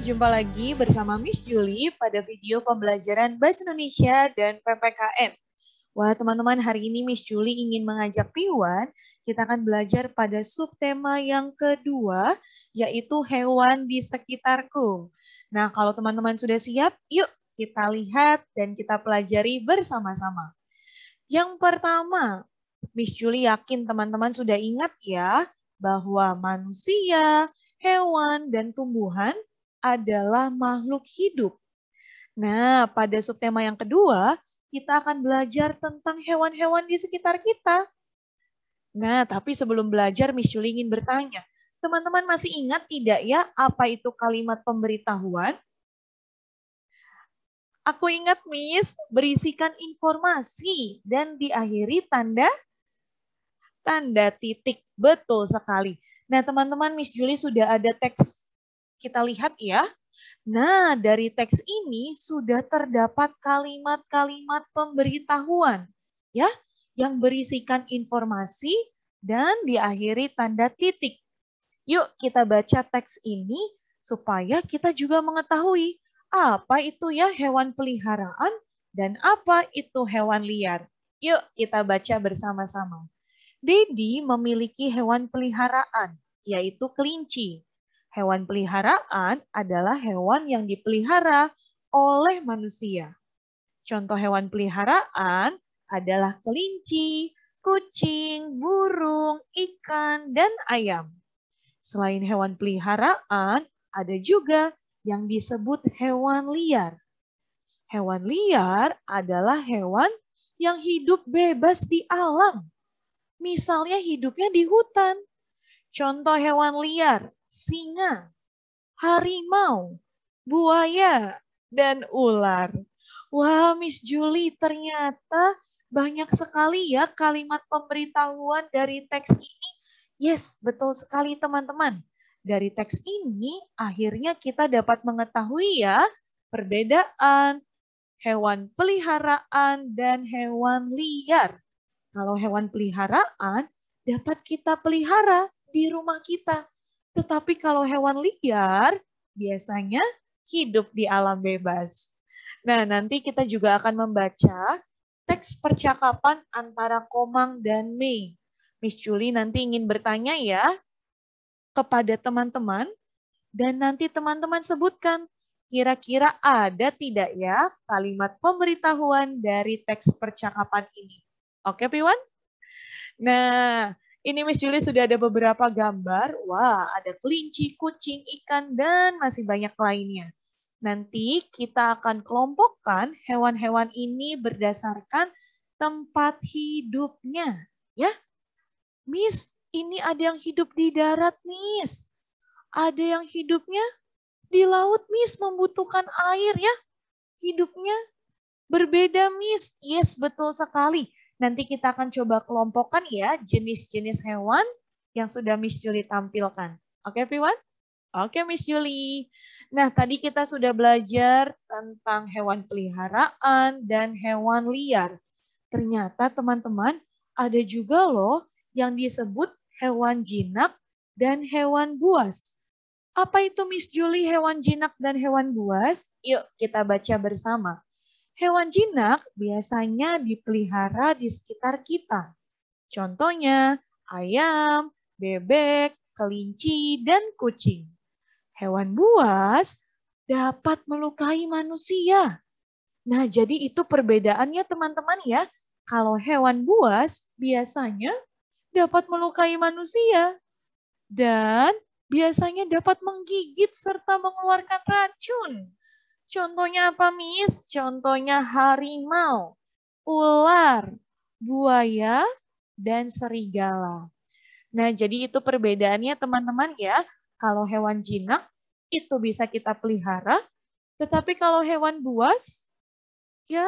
jumpa lagi bersama Miss Julie pada video pembelajaran Bahasa Indonesia dan PPKN. Wah teman-teman, hari ini Miss Julie ingin mengajak Piwan, kita akan belajar pada subtema yang kedua, yaitu hewan di sekitarku. Nah kalau teman-teman sudah siap, yuk kita lihat dan kita pelajari bersama-sama. Yang pertama, Miss Julie yakin teman-teman sudah ingat ya, bahwa manusia, hewan, dan tumbuhan adalah makhluk hidup. Nah, pada subtema yang kedua, kita akan belajar tentang hewan-hewan di sekitar kita. Nah, tapi sebelum belajar, Miss Julie ingin bertanya, teman-teman masih ingat tidak ya apa itu kalimat pemberitahuan? Aku ingat, Miss, berisikan informasi dan diakhiri tanda titik. Betul sekali. Nah, teman-teman, Miss Julie sudah ada teks. Kita lihat ya. Nah, dari teks ini sudah terdapat kalimat-kalimat pemberitahuan ya, yang berisikan informasi dan diakhiri tanda titik. Yuk kita baca teks ini supaya kita juga mengetahui apa itu ya hewan peliharaan dan apa itu hewan liar. Yuk kita baca bersama-sama. Dedi memiliki hewan peliharaan, yaitu kelinci. Hewan peliharaan adalah hewan yang dipelihara oleh manusia. Contoh hewan peliharaan adalah kelinci, kucing, burung, ikan, dan ayam. Selain hewan peliharaan, ada juga yang disebut hewan liar. Hewan liar adalah hewan yang hidup bebas di alam. Misalnya hidupnya di hutan. Contoh hewan liar, singa, harimau, buaya, dan ular. Wah, Miss Julie, ternyata banyak sekali ya kalimat pemberitahuan dari teks ini. Yes, betul sekali teman-teman. Dari teks ini akhirnya kita dapat mengetahui ya perbedaan hewan peliharaan dan hewan liar. Kalau hewan peliharaan dapat kita pelihara di rumah kita. Tetapi kalau hewan liar biasanya hidup di alam bebas. Nah, nanti kita juga akan membaca teks percakapan antara Komang dan Mei. Miss Julie nanti ingin bertanya ya kepada teman-teman dan nanti teman-teman sebutkan kira-kira ada tidak ya kalimat pemberitahuan dari teks percakapan ini. Oke, Piwan? Nah, ini Miss Julie sudah ada beberapa gambar. Wah, ada kelinci, kucing, ikan, dan masih banyak lainnya. Nanti kita akan kelompokkan hewan-hewan ini berdasarkan tempat hidupnya. Ya, Miss, ini ada yang hidup di darat, Miss. Ada yang hidupnya di laut, Miss, membutuhkan air ya. Hidupnya berbeda, Miss. Yes, betul sekali. Nanti kita akan coba kelompokkan ya jenis-jenis hewan yang sudah Miss Julie tampilkan. Oke, Piwan? Oke, Miss Julie. Nah, tadi kita sudah belajar tentang hewan peliharaan dan hewan liar. Ternyata teman-teman ada juga loh yang disebut hewan jinak dan hewan buas. Apa itu Miss Julie hewan jinak dan hewan buas? Yuk kita baca bersama. Hewan jinak biasanya dipelihara di sekitar kita. Contohnya ayam, bebek, kelinci, dan kucing. Hewan buas dapat melukai manusia. Nah, jadi itu perbedaannya teman-teman ya. Kalau hewan buas biasanya dapat melukai manusia dan biasanya dapat menggigit serta mengeluarkan racun. Contohnya apa, Miss? Contohnya harimau, ular, buaya, dan serigala. Nah, jadi itu perbedaannya teman-teman ya. Kalau hewan jinak itu bisa kita pelihara, tetapi kalau hewan buas ya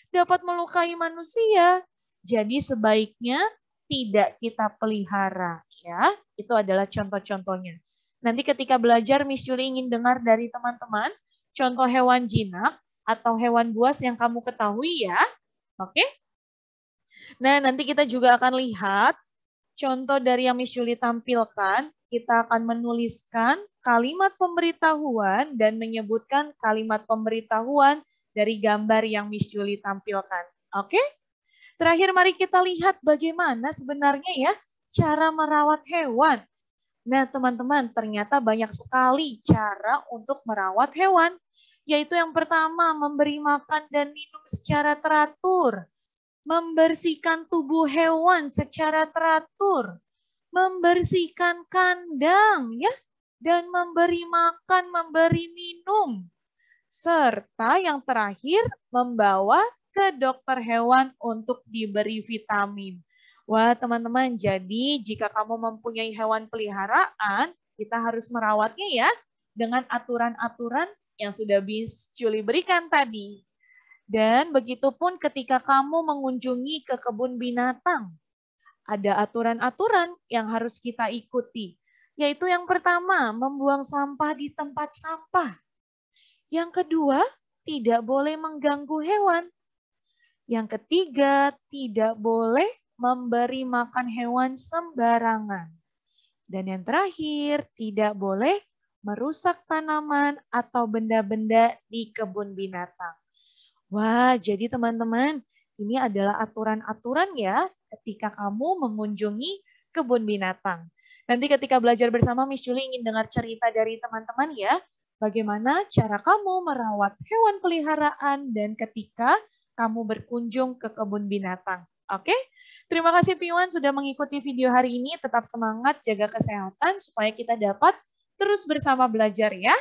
dapat melukai manusia. Jadi sebaiknya tidak kita pelihara ya. Itu adalah contoh-contohnya. Nanti ketika belajar Miss Julie ingin dengar dari teman-teman contoh hewan jinak atau hewan buas yang kamu ketahui ya. Oke? Nah, nanti kita juga akan lihat Contoh dari yang Miss Julie tampilkan, kita akan menuliskan kalimat pemberitahuan dan menyebutkan kalimat pemberitahuan dari gambar yang Miss Julie tampilkan. Oke? Terakhir mari kita lihat bagaimana sebenarnya ya cara merawat hewan. Nah teman-teman, ternyata banyak sekali cara untuk merawat hewan. Yaitu yang pertama, memberi makan dan minum secara teratur. Membersihkan tubuh hewan secara teratur, membersihkan kandang ya, dan memberi makan, memberi minum. Serta yang terakhir, membawa ke dokter hewan untuk diberi vitamin. Wah teman-teman, jadi jika kamu mempunyai hewan peliharaan, kita harus merawatnya ya, dengan aturan-aturan yang sudah Miss Julie berikan tadi. Dan begitupun ketika kamu mengunjungi ke kebun binatang. Ada aturan-aturan yang harus kita ikuti. Yaitu yang pertama, membuang sampah di tempat sampah. Yang kedua, tidak boleh mengganggu hewan. Yang ketiga, tidak boleh memberi makan hewan sembarangan. Dan yang terakhir, tidak boleh merusak tanaman atau benda-benda di kebun binatang. Wah, jadi teman-teman, ini adalah aturan-aturan ya ketika kamu mengunjungi kebun binatang. Nanti ketika belajar bersama, Miss Julie ingin dengar cerita dari teman-teman ya, bagaimana cara kamu merawat hewan peliharaan dan ketika kamu berkunjung ke kebun binatang. Oke? Terima kasih Piwan sudah mengikuti video hari ini. Tetap semangat, jaga kesehatan supaya kita dapat terus bersama belajar ya.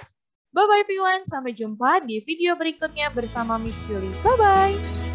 Bye-bye Piwan, sampai jumpa di video berikutnya bersama Miss Julie. Bye-bye.